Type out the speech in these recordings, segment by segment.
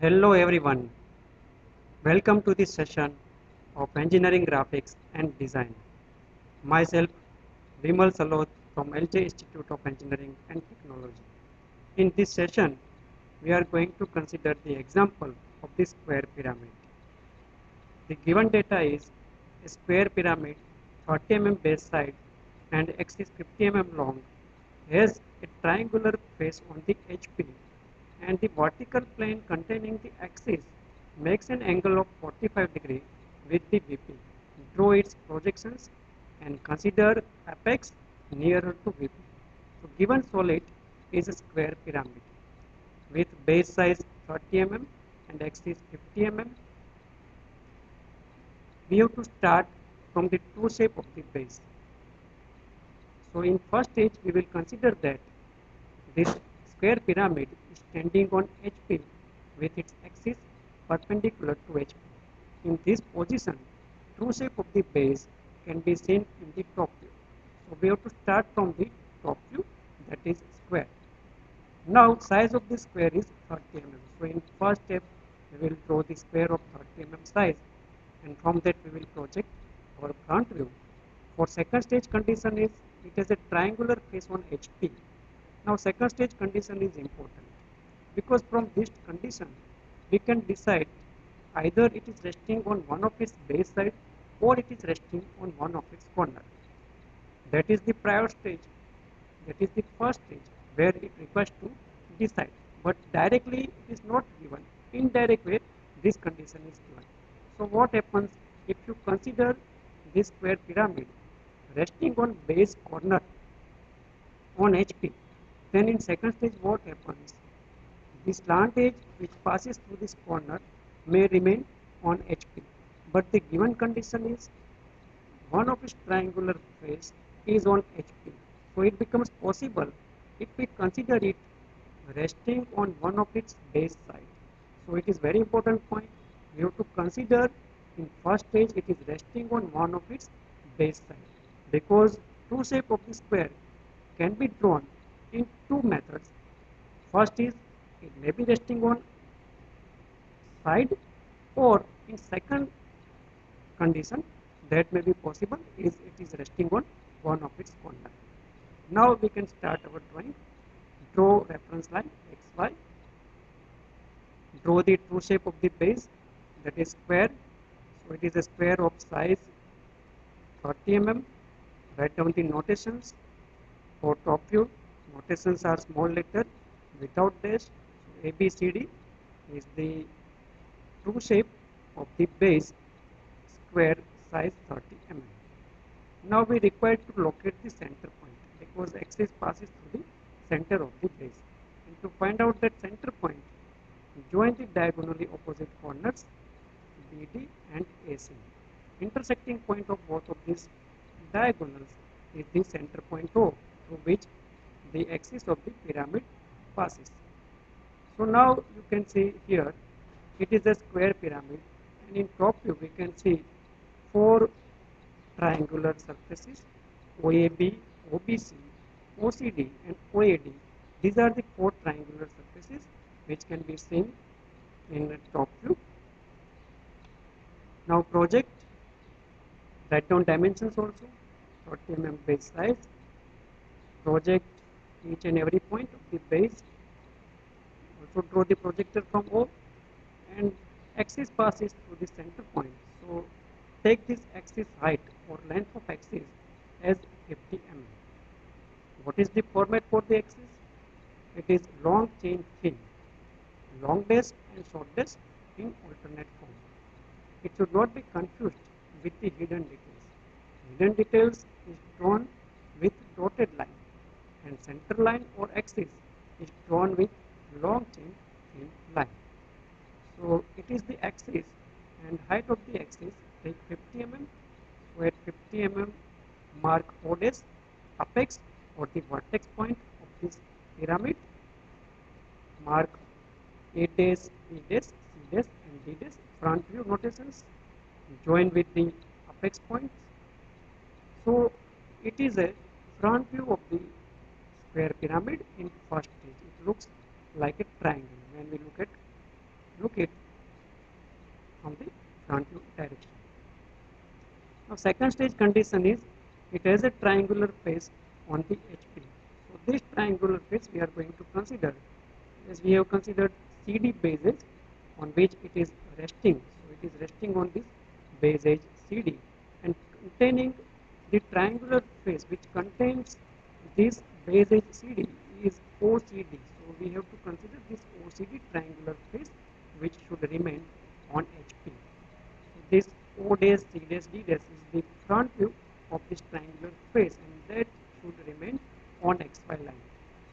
Hello everyone, welcome to this session of Engineering Graphics and Design. Myself Vimal Salot from LJ Institute of Engineering and Technology. In this session, we are going to consider the example of the square pyramid. The given data is a square pyramid 30 mm base side and axis 50 mm long has a triangular face on the HP and the vertical plane containing the axis makes an angle of 45 degree with the VP. Draw its projections and consider apex nearer to VP. So given solid is a square pyramid with base size 30 mm and axis 50 mm. We have to start from the true shape of the base. So in first stage we will consider that this square pyramid is standing on HP with its axis perpendicular to HP. In this position, true shape of the base can be seen in the top view. So we have to start from the top view, that is square. Now size of the square is 30 mm. So in first step we will draw the square of 30 mm size, and from that we will project our front view. For second stage condition is it has a triangular face on HP. Now second stage condition is important because from this condition we can decide either it is resting on one of its base side or it is resting on one of its corner. That is the prior stage, that is the first stage where it requires to decide, but directly it is not given. Indirect way this condition is given. So what happens if you consider this square pyramid resting on base corner on HP? Then in second stage what happens? The slant edge which passes through this corner may remain on HP, but the given condition is one of its triangular face is on HP. So it becomes possible if we consider it resting on one of its base side. So it is very important point. We have to consider in first stage it is resting on one of its base side, because true shape of the square can be drawn in two methods. First is it may be resting on side, or in second condition that may be possible is it is resting on one of its corner. Now we can start our drawing. Draw reference line XY. Draw the true shape of the base, that is square. So it is a square of size 30 mm. Write down the notations. For top view, notations are small letter without dash. So ABCD is the true shape of the base square size 30 mm. Now we require to locate the center point because axis passes through the center of the base. And to find out that center point, join the diagonally opposite corners BD and AC. Intersecting point of both of these diagonals is the center point O, through which the axis of the pyramid passes. So now you can see here it is a square pyramid, and in top view we can see four triangular surfaces OAB, OBC, OCD and OAD. These are the four triangular surfaces which can be seen in the top view. Now project, write down dimensions also, 30 mm base size. Project each and every point of the base. Also draw the projector from O, and axis passes through the center point. So take this axis height or length of axis as 50 mm. What is the format for the axis? It is long chain thin, long dash and short dash in alternate form. It should not be confused with the hidden details. Hidden details is drawn with dotted line, and center line or axis is drawn with long chain thin line. So it is the axis, and height of the axis take 50 mm. So at 50 mm mark O dash, apex or the vertex point of this pyramid. Mark A dash, B dash, C dash and D dash. Front view notations join with the apex points. So it is a front view of the square pyramid in first stage. It looks like a triangle when we look at look it from the front view direction. Now second stage condition is it has a triangular face on the HP. So this triangular face we are going to consider as we have considered CD bases on which it is resting. So it is resting on this base edge CD and containing the triangular face which contains this base edge CD is OCD. So we have to consider this OCD triangular face which should remain on HP. So this O dash C dash D dash is the front view of this triangular face and that should remain on XY line.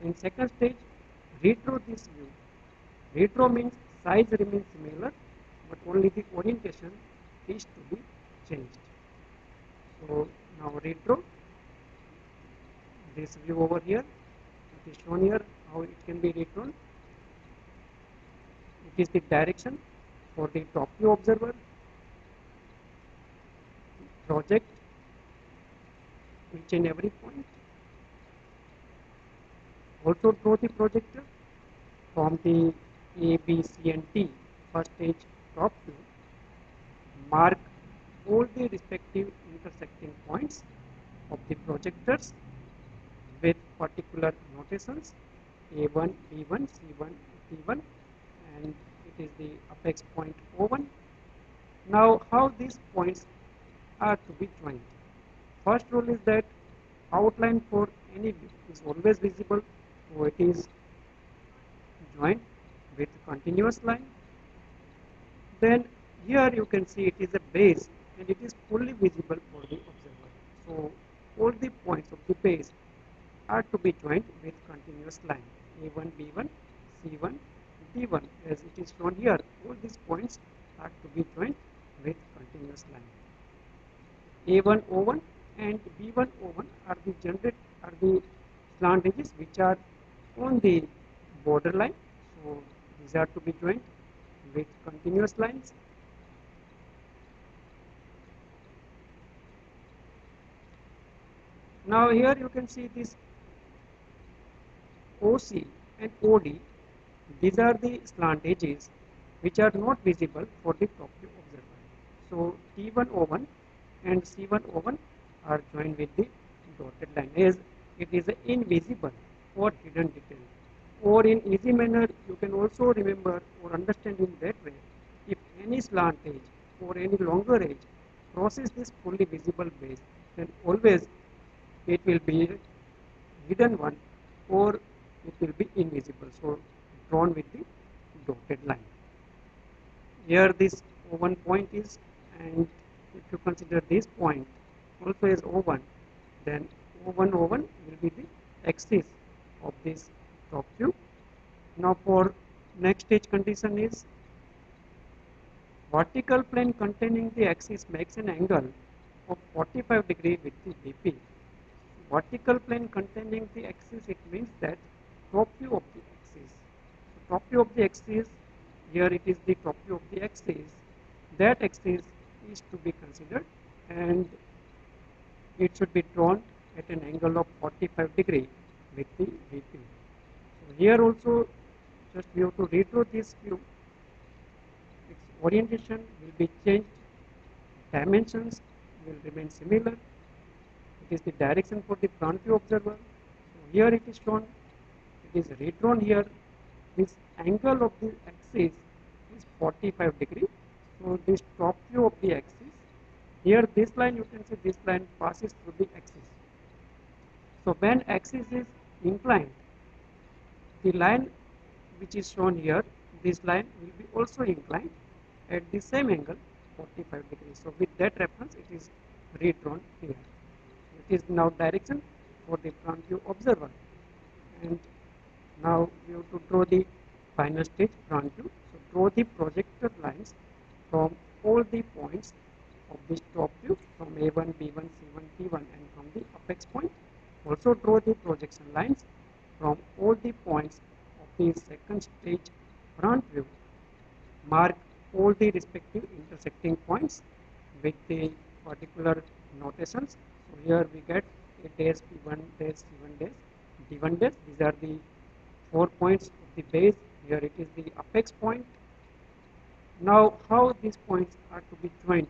So in second stage, redraw this view. Redraw means size remains similar but only the orientation is to be changed. So now redraw this view over here. It is shown here how it can be redrawn. It is the direction for the top view observer. Project each and every point. Also draw the projector from the A, B, C and D first stage top view. Mark all the respective intersecting points of the projectors with particular notations A1, B1, C1, D1 and it is the apex point O1. Now how these points are to be joined. First rule is that outline for any view is always visible, so it is joined with continuous line. Then here you can see it is a base and it is fully visible for the observer. So all the points of the base are to be joined with continuous line A1, B1, C1, D1 as it is shown here. All these points are to be joined with continuous line. A1, O1 and B1, O1 are the slant edges which are on the border line. So these are to be joined with continuous lines. Now here you can see this OC and OD. These are the slant edges which are not visible for the top view observer. So T1, O1 and C1, O1 are joined with the dotted line as it is invisible or hidden detail. Or in easy manner you can also remember or understand in that way, if any slant edge or any longer edge crosses this fully visible base, then always it will be hidden one or it will be invisible. So drawn with the dotted line. Here this O1 point is, and if you consider this point also as O1, then O1 will be the axis of this top view. Now for next stage condition is vertical plane containing the axis makes an angle of 45 degree with the VP. Vertical plane containing the axis, it means that top view of the axis. So top view of the axis, here it is the top view of the axis. That axis is to be considered and it should be drawn at an angle of 45 degree with the VP. So here also just we have to redraw this view. Its orientation will be changed, dimensions will remain similar. It is the direction for the front view observer. So here it is shown, it is redrawn here. This angle of the axis is 45 degree. So this top view of the axis, here this line you can see this line passes through the axis. So when axis is inclined, the line which is shown here, this line will be also inclined at the same angle 45 degrees. So with that reference it is redrawn here. It is now direction for the front view observer. And now we have to draw the final stage front view. So draw the projector lines from all the points of this top view from A1, B1, C1, D1 and from the apex point. Also draw the projection lines from all the points of the second stage front view. Mark all the respective intersecting points with the particular notations. So here we get A dash, B1 dash, C1 dash, D1 dash. These are the 4 points of the base. Here it is the apex point. Now, how these points are to be joined?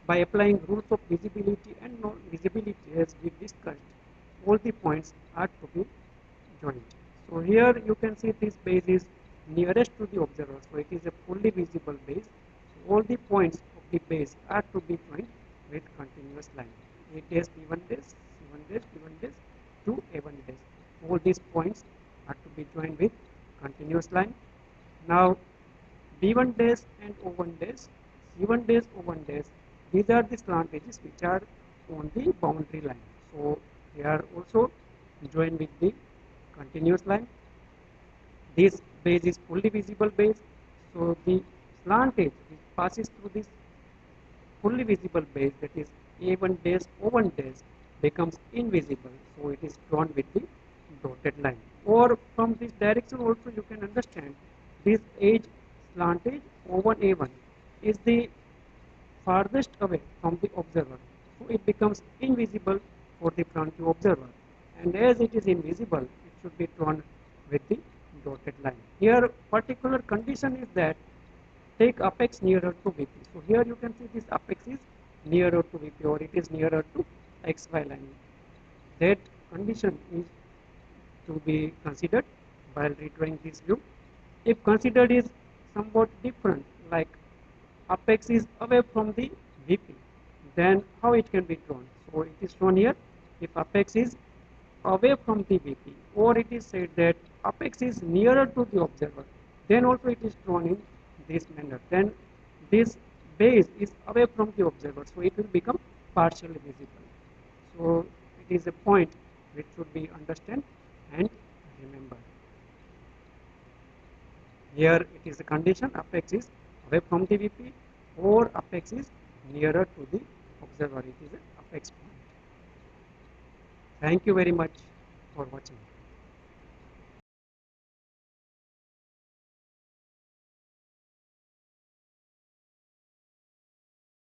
By applying rules of visibility and non-visibility as we discussed, all the points are to be joined. So here you can see this base is nearest to the observer, so it is a fully visible base. So all the points of the base are to be joined with continuous line. A dash B1 dash, C1 dash, B1 dash to A1 dash. All these points are to be joined with continuous line. Now B1 dash and O1 dash, C1 dash, O1 dash, these are the slant edges which are on the boundary line. So they are also joined with the continuous line. This base is fully visible base. So the slant edge which passes through this fully visible base, that is A1 dash, O1 dash, becomes invisible. So it is drawn with the dotted line. Or from this direction also you can understand this edge, slant edge O1 A1 is the farthest away from the observer. So it becomes invisible for the front view observer. And as it is invisible, it should be drawn with the dotted line. Here particular condition is that take apex nearer to VP. So here you can see this apex is nearer to VP or it is nearer to XY line. That condition is to be considered while redrawing this view. If considered is somewhat different, like apex is away from the VP, then how it can be drawn? So it is shown here. If apex is away from the VP, or it is said that apex is nearer to the observer, then also it is drawn in this manner. Then this base is away from the observer, so it will become partially visible. So it is a point which should be understand and remember. Here it is a condition, apex is away from the VP or apex is nearer to the observer. It is an apex point. Thank you very much for watching.